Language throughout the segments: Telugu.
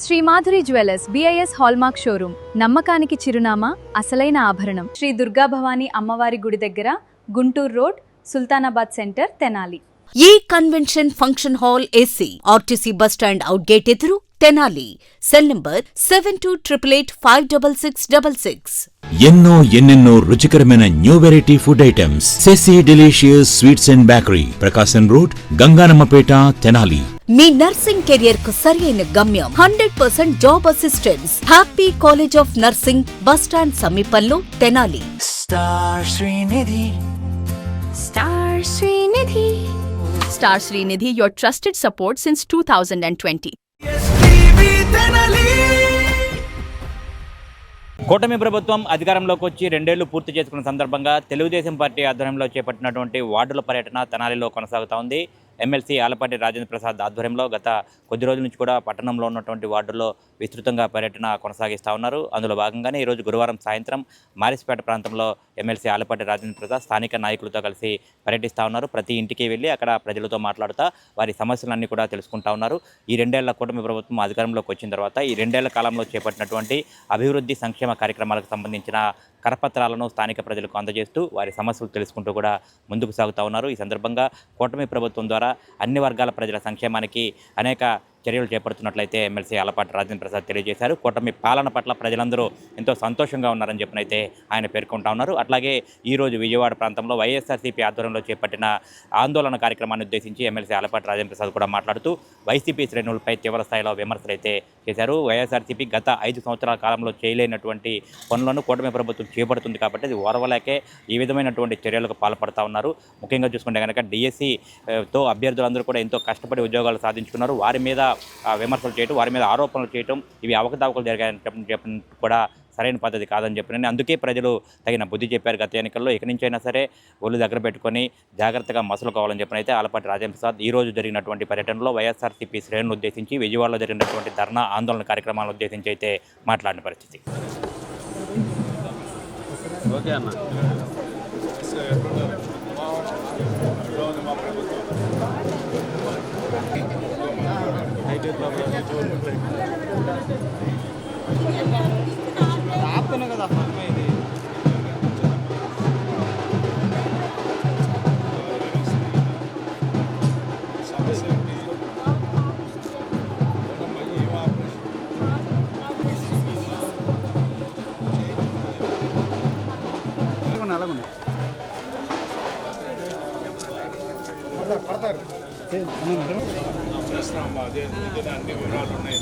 Shri Madhuri jewellers BIS hallmark showroom నమ్మకానికి చిరునామా అసలైన ఆభరణం శ్రీ దుర్గా భవానీ అమ్మవారి గుడి దగ్గర గుంటూరు రోడ్ సుల్తానాబాద్ సెంటర్ తెనాలి ఈ convention function hall AC RTC bus stand out gate ఎదురు తెనాలి సెల్ నంబర్ 7288856666 ఎన్నెన్నో రుచికరమైన న్యూ వెరైటీ ఫుడ్ ఐటమ్స్ సెసి delicious sweets and bakery Prakasam road Gangannammapeta Tenali. మీ నర్సింగ్ కెరియర్ కు సరైన గమ్యం 100% job assistance happy college of nursing bus stand సమీపంలో Tenali. Star Srinidhi, your trusted support since 2020. కూటమి ప్రభుత్వం అధికారంలోకి వచ్చి 2 ఏళ్లు పూర్తి చేసుకున్న సందర్భంగా తెలుగుదేశం పార్టీ ఆధ్వర్యంలో చేపట్టినటువంటి వార్డుల పర్యటన తెనాలిలో కొనసాగుతూ ఉంది. ఎమ్మెల్సీ ఆలపాటి రాజేంద్ర ప్రసాద్ ఆధ్వర్యంలో గత కొద్ది రోజుల నుంచి కూడా పట్టణంలో ఉన్నటువంటి వార్డుల్లో విస్తృతంగా పర్యటన కొనసాగిస్తూ ఉన్నారు. అందులో భాగంగానే ఈరోజు గురువారం సాయంత్రం మారిస్పేట ప్రాంతంలో ఎమ్మెల్సీ ఆలపాటి రాజేంద్ర ప్రసాద్ స్థానిక నాయకులతో కలిసి పర్యటిస్తూ ఉన్నారు. ప్రతి ఇంటికి వెళ్ళి అక్కడ ప్రజలతో మాట్లాడుతూ వారి సమస్యలన్నీ కూడా తెలుసుకుంటా ఉన్నారు. ఈ 2 ఏళ్ల కూటమి ప్రభుత్వం అధికారంలోకి వచ్చిన తర్వాత ఈ 2 ఏళ్ల కాలంలో చేపట్టినటువంటి అభివృద్ధి సంక్షేమ కార్యక్రమాలకు సంబంధించిన కరపత్రాలను స్థానిక ప్రజలకు అందజేస్తూ వారి సమస్యలు తెలుసుకుంటూ కూడా ముందుకు సాగుతూ ఉన్నారు. ఈ సందర్భంగా కూటమి ప్రభుత్వం ద్వారా అన్ని వర్గాల ప్రజల సంక్షేమానికి అనేక చర్యలు చేపడుతున్నట్లయితే ఎమ్మెల్సీ ఆలపాటి రాజేంద్ర ప్రసాద్ తెలియజేశారు. కూటమి పాలన పట్ల ప్రజలందరూ ఎంతో సంతోషంగా ఉన్నారని చెప్పినైతే ఆయన పేర్కొంటా ఉన్నారు. అట్లాగే ఈరోజు విజయవాడ ప్రాంతంలో వైఎస్ఆర్సీపీ ఆధ్వర్యంలో చేపట్టిన ఆందోళన కార్యక్రమాన్ని ఉద్దేశించి ఎమ్మెల్సీ ఆలపాటి రాజేంద్ర ప్రసాద్ కూడా మాట్లాడుతూ వైసీపీ శ్రేణులపై తీవ్ర స్థాయిలో విమర్శలు అయితే చేశారు. వైఎస్ఆర్సీపీ గత 5 సంవత్సరాల కాలంలో చేయలేనటువంటి పనులను కూటమి ప్రభుత్వం చేపడుతుంది కాబట్టి అది ఓర్వలేకే ఈ విధమైనటువంటి చర్యలకు పాల్పడుతూ ఉన్నారు. ముఖ్యంగా చూసుకుంటే కనుక డిఎస్సితో అభ్యర్థులందరూ కూడా ఎంతో కష్టపడి ఉద్యోగాలు సాధించుకున్నారు. వారి మీద విమర్శలు చేయటం, వారి మీద ఆరోపణలు చేయటం, ఇవి అవకతవకలు జరిగాయని చెప్పిన కూడా సరైన పద్ధతి కాదని చెప్పిన అందుకే ప్రజలు తగిన బుద్ధి చెప్పారు. గత ఎన్నికల్లో ఇక నుంచి అయినా సరే ఒళ్ళు దగ్గర పెట్టుకొని జాగ్రత్తగా మసలుకోవాలని చెప్పినైతే ఆలపాటి రాజేంద్ర ప్రసాద్ ఈ రోజు జరిగినటువంటి పర్యటనలో వైఎస్ఆర్సీపీ శ్రేణులను ఉద్దేశించి విజయవాడలో జరిగినటువంటి ధర్నా ఆందోళన కార్యక్రమాలను ఉద్దేశించి అయితే మాట్లాడిన పరిస్థితి. ఓకే అన్న. ఆపుతున్నా కదా ఇది అలాగున్నా పడతారు అన్ని వివరాలు ఉన్నాయి.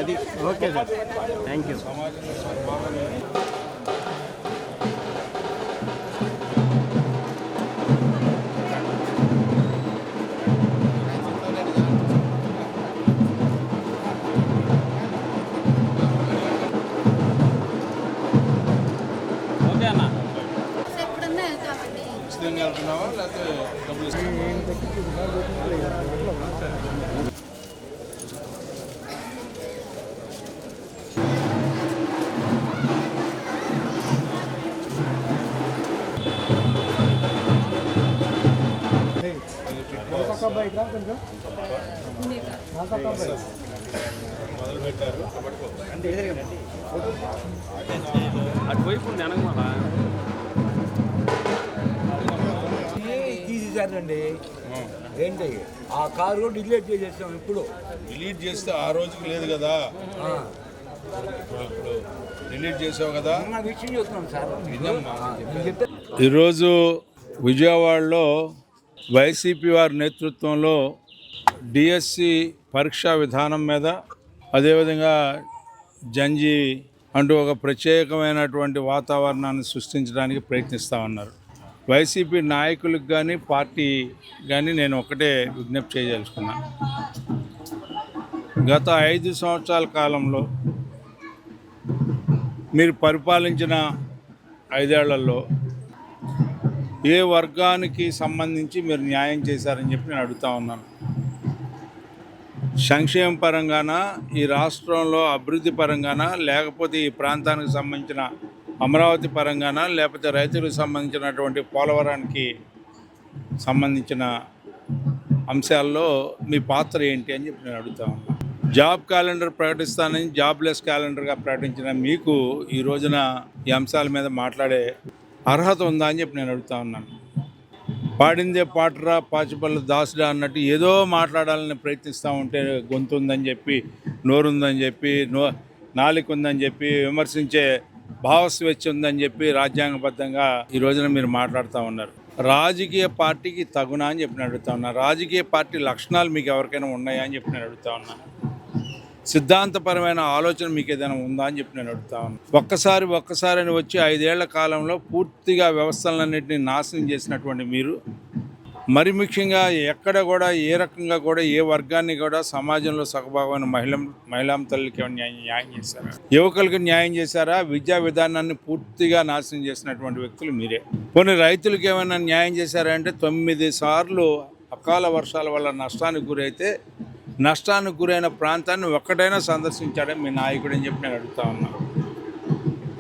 అది okay sir, thank you. Okay అన్న. వెళ్తున్నావా లేకపోతే డబ్బులు మొదలుపెట్టారు. అటువైపు వెనకమాలా తీసేసారండి. ఏంటి ఆ కారు కూడా డిలీట్ చేసేసాం. ఇప్పుడు డిలీట్ చేస్తే ఆ రోజుకి లేదు కదా, ఇప్పుడు డిలీట్ చేసావు కదా. విషయం చెప్తున్నాం సార్. ఈరోజు విజయవాడలో వైసీపీ వారి నేతృత్వంలో డిఎస్సి పరీక్షా విధానం మీద, అదేవిధంగా జంజీ అంటూ ఒక ప్రత్యేకమైనటువంటి వాతావరణాన్ని సృష్టించడానికి ప్రయత్నిస్తూ ఉన్నారు. వైసీపీ నాయకులకు కానీ పార్టీ కానీ నేను ఒకటే విజ్ఞప్తి చేయదలుచుకున్నా. గత 5 సంవత్సరాల కాలంలో మీరు పరిపాలించిన 5 ఏళ్లలో ఏ వర్గానికి సంబంధించి మీరు న్యాయం చేశారని చెప్పి నేను అడుగుతా ఉన్నాను. సంక్షేమ పరంగానా, ఈ రాష్ట్రంలో అభివృద్ధి పరంగానా, లేకపోతే ఈ ప్రాంతానికి సంబంధించిన అమరావతి పరంగానా, లేకపోతే రైతులకు సంబంధించినటువంటి పోలవరానికి సంబంధించిన అంశాల్లో మీ పాత్ర ఏంటి అని చెప్పి నేను అడుగుతా ఉన్నా. జాబ్ క్యాలెండర్ ప్రకటిస్తానని జాబ్లెస్ క్యాలెండర్గా ప్రకటించిన మీకు ఈ రోజున ఈ అంశాల మీద మాట్లాడే అర్హత ఉందా అని చెప్పి నేను అడుగుతా ఉన్నాను. పాడిందే పాటరా పాచిపల్లి దాసుడా అన్నట్టు ఏదో మాట్లాడాలని ప్రయత్నిస్తూ ఉంటే గొంతు ఉందని చెప్పి, నోరుందని చెప్పి, నాలిక ఉందని చెప్పి, విమర్శించే భావస్వేచ్ఛ ఉందని చెప్పి రాజ్యాంగబద్ధంగా ఈ రోజున మీరు మాట్లాడుతూ ఉన్నారు. రాజకీయ పార్టీకి తగునా అని చెప్పి నేను అడుగుతా ఉన్నాను. రాజకీయ పార్టీ లక్షణాలు మీకు ఎవరికైనా ఉన్నాయా అని చెప్పి నేను అడుగుతా ఉన్నాను. సిద్ధాంతపరమైన ఆలోచన మీకు ఏదైనా ఉందా అని చెప్పి నేను అడుగుతా ఉన్నాను. ఒక్కసారి అని వచ్చి 5 ఏళ్ల కాలంలో పూర్తిగా వ్యవస్థలన్నింటినీ నాశనం చేసినటువంటి మీరు మరి ముఖ్యంగా ఎక్కడ కూడా ఏ రకంగా కూడా ఏ వర్గాన్ని కూడా సమాజంలో సగభాగమైన మహిళాం తల్లికి న్యాయం చేశారా? యువకులకు న్యాయం చేశారా? విద్యా విధానాన్ని పూర్తిగా నాశనం చేసినటువంటి వ్యక్తులు మీరే. కొన్ని రైతులకు ఏమైనా న్యాయం చేశారా అంటే 9 సార్లు అకాల వర్షాల వల్ల నష్టానికి గురైతే నష్టానికి గురైన ప్రాంతాన్ని ఒక్కటైనా సందర్శించాడని మీ నాయకుడు అని చెప్పి నేను అడుగుతా ఉన్నాను.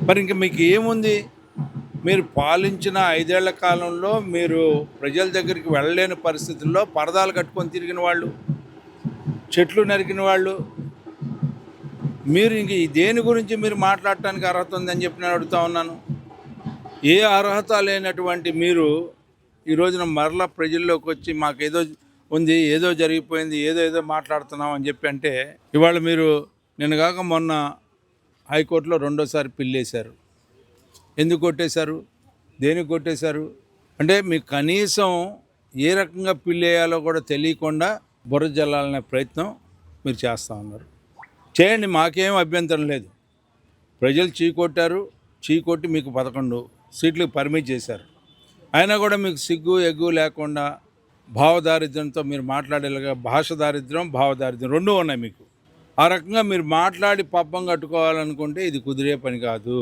మరి ఇంక మీకు ఏముంది? మీరు పాలించిన 5 ఏళ్ల కాలంలో మీరు ప్రజల దగ్గరికి వెళ్ళలేని పరిస్థితుల్లో పరదాలు కట్టుకొని తిరిగిన వాళ్ళు, చెట్లు నరికిన వాళ్ళు, మీరు ఇంక దేని గురించి మీరు మాట్లాడటానికి అర్హత ఉందని చెప్పి నేను అడుగుతా ఉన్నాను. ఏ అర్హత లేనటువంటి మీరు ఈ రోజున మరలా ప్రజల్లోకి వచ్చి మాకేదో ఉంది, ఏదో జరిగిపోయింది, ఏదో మాట్లాడుతున్నాం అని చెప్పి అంటే ఇవాళ మీరు నిన్న కాక మొన్న హైకోర్టులో 2వ పిల్లేశారు. ఎందుకు కొట్టేశారు? దేనికి కొట్టేశారు? అంటే మీకు కనీసం ఏ రకంగా పిల్లేయాలో కూడా తెలియకుండా బుర్ర జల్లాలనే ప్రయత్నం మీరు చేస్తూ ఉన్నారు. చేయండి, మాకేం అభ్యంతరం లేదు. ప్రజలు చీకొట్టి మీకు 11 సీట్లకు పర్మిట్ చేశారు. అయినా కూడా మీకు సిగ్గు ఎగ్గు లేకుండా భావదారిద్ర్యంతో మీరు మాట్లాడేలాగా భాష దారిద్ర్యం, భావదారిద్ర్యం 2 ఉన్నాయి మీకు. ఆ రకంగా మీరు మాట్లాడి పబ్బం కట్టుకోవాలనుకుంటే ఇది కుదిరే పని కాదు.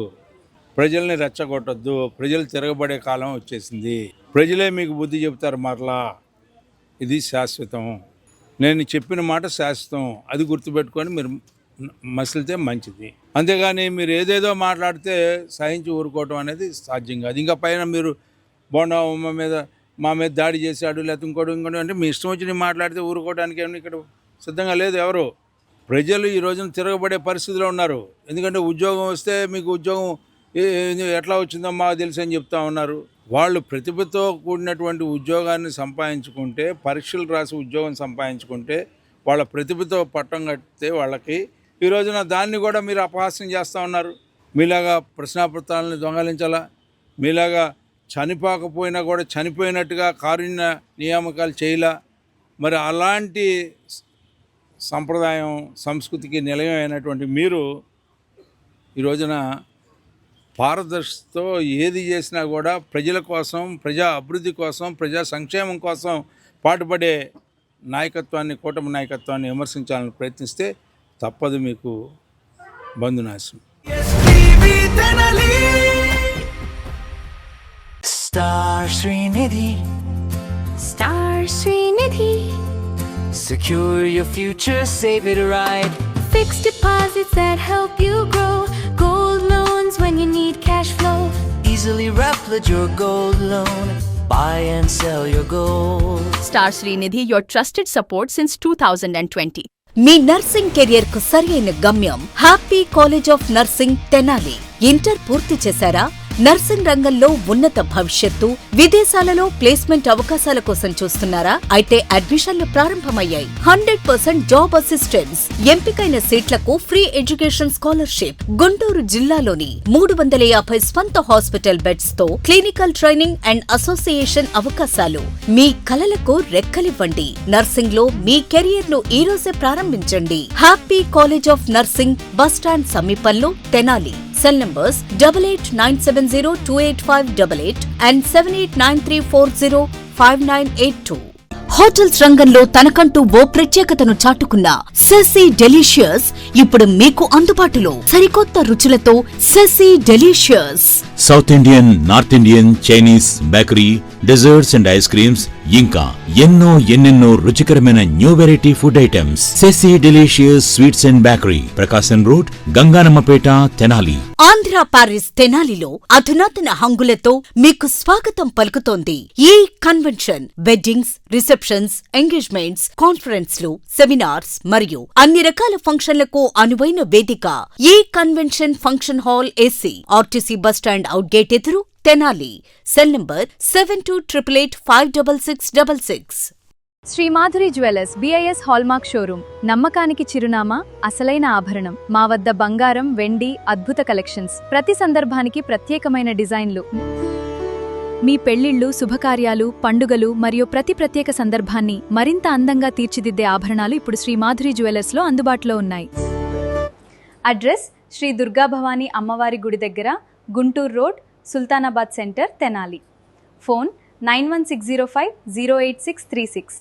ప్రజల్ని రెచ్చగొట్టద్దు. ప్రజలు తిరగబడే కాలం వచ్చేసింది. ప్రజలే మీకు బుద్ధి చెబుతారు మరలా. ఇది శాశ్వతం. నేను చెప్పిన మాట శాశ్వతం. అది గుర్తుపెట్టుకొని మీరు మసిలితే మంచిది. అంతేగాని మీరు ఏదేదో మాట్లాడితే సహించి ఊరుకోవటం అనేది సాధ్యం కాదు. ఇంకా పైన మీరు బోండా మా మీద దాడి చేశాడు లేకపోతే ఇంకోటి అంటే మీ ఇష్టం వచ్చి మాట్లాడితే ఊరుకోవడానికి ఏమన్నా ఇక్కడ సిద్ధంగా లేదు ఎవరు. ప్రజలు ఈ రోజున తిరగబడే పరిస్థితిలో ఉన్నారు. ఎందుకంటే ఉద్యోగం వస్తే మీకు ఉద్యోగం ఎట్లా వచ్చిందో మాకు తెలుసు అని చెప్తా ఉన్నారు. వాళ్ళు ప్రతిభతో కూడినటువంటి ఉద్యోగాన్ని సంపాదించుకుంటే, పరీక్షలు రాసి ఉద్యోగం సంపాదించుకుంటే, వాళ్ళ ప్రతిభతో పట్టం కట్టితే వాళ్ళకి ఈ రోజున దాన్ని కూడా మీరు అపహాస్యం చేస్తూ ఉన్నారు. మీలాగా ప్రశ్నాపత్రాలను దొంగలించాలా, మీలాగా చనిపోకపోయినా కూడా చనిపోయినట్టుగా కారుణ్య నియామకాలు చేయలా. మరి అలాంటి సంప్రదాయం సంస్కృతికి నిలయం అయినటువంటి మీరు ఈ రోజున పారదర్శకతో ఏది చేసినా కూడా ప్రజల కోసం, ప్రజా అభివృద్ధి కోసం, ప్రజా సంక్షేమం కోసం పాటుపడే నాయకత్వాన్ని, కూటమి నాయకత్వాన్ని విమర్శించాలని ప్రయత్నిస్తే తప్పదు మీకు బంధునాశనం. Star Srinidhi. Star Srinidhi. Secure your future, save it right. Fixed deposits that help you grow. Gold loans when you need cash flow. Easily replicate your gold loan. Buy and sell your gold. Star Srinidhi, your trusted support since 2020. Me nursing career కు సరైన గమ్యం happy college of nursing Tenali. Inter పూర్తి చేశారా? నర్సింగ్ రంగంలో ఉన్నత భవిష్యత్తు, విదేశాలలో ప్లేస్మెంట్ అవకాశాల కోసం చూస్తున్నారా? అయితే అడ్మిషన్లు ప్రారంభమయ్యాయి. 100% జాబ్ అసిస్టెన్స్, ఎంపికైన సీట్లకు ఫ్రీ ఎడ్యుకేషన్ స్కాలర్షిప్. గుంటూరు జిల్లాలోని 350 స్వంత హాస్పిటల్ బెడ్స్ తో క్లినికల్ ట్రైనింగ్ అండ్ అసోసియేషన్ అవకాశాలు. మీ కలలకు రెక్కలివ్వండి. నర్సింగ్ లో మీ కెరియర్ ను ఈ రోజే ప్రారంభించండి. Happy college of nursing, bus stand సమీపంలో, Tenali. Cell numbers 8897028588 and 7893405982. Hotels రంగంలో తనకంటూ ఓ ప్రత్యేకతను చాటుకున్న సెసీ డెలిషియస్ ఇప్పుడు మీకు అందుబాటులో సరికొత్త రుచులతో సెసీ delicious. South Indian, north Indian, Chinese, bakery, desserts and ice creams, ఇంకా ఎన్నెన్నో రుచికరమైన న్యూ వెరైటీ ఫుడ్ ఐటమ్స్. సెసీ delicious sweets and bakery, Prakasam road, Gangannammapeta, Tenali. Andhra Paris తెనాలిలో అధునాతన హంగులతో మీకు స్వాగతం పలుకుతోంది ఈ కన్వెన్షన్. వెడ్డింగ్స్, రిసెప్షన్స్, ఎంగేజ్మెంట్స్, కాన్ఫరెన్స్లు, సెమినార్స్ మరియు అన్ని రకాల ఫంక్షన్లకు అనువైన వేదిక. ఈ convention function hall AC, RTC bus stand out gate ఎదురు, Tenali. Cell number 7288566666. Shri Madhuri jewellers BIS hallmark showroom, నమ్మకానికి చిరునామా, అసలైన ఆభరణం. మా వద్ద బంగారం, వెండి, అద్భుత కలెక్షన్స్, ప్రతి సందర్భానికి ప్రత్యేకమైన డిజైన్లు. మీ పెళ్లిళ్లు, శుభకార్యాలు, పండుగలు మరియు ప్రతి ప్రత్యేక సందర్భాన్ని మరింత అందంగా తీర్చిదిద్దే ఆభరణాలు ఇప్పుడు శ్రీ మాధురి జ్యువెలర్స్లో అందుబాటులో ఉన్నాయి. అడ్రస్ శ్రీ దుర్గాభవాని అమ్మవారి గుడి దగ్గర, Guntur road, Sultanabad centre, Tenali. Phone 9160508636.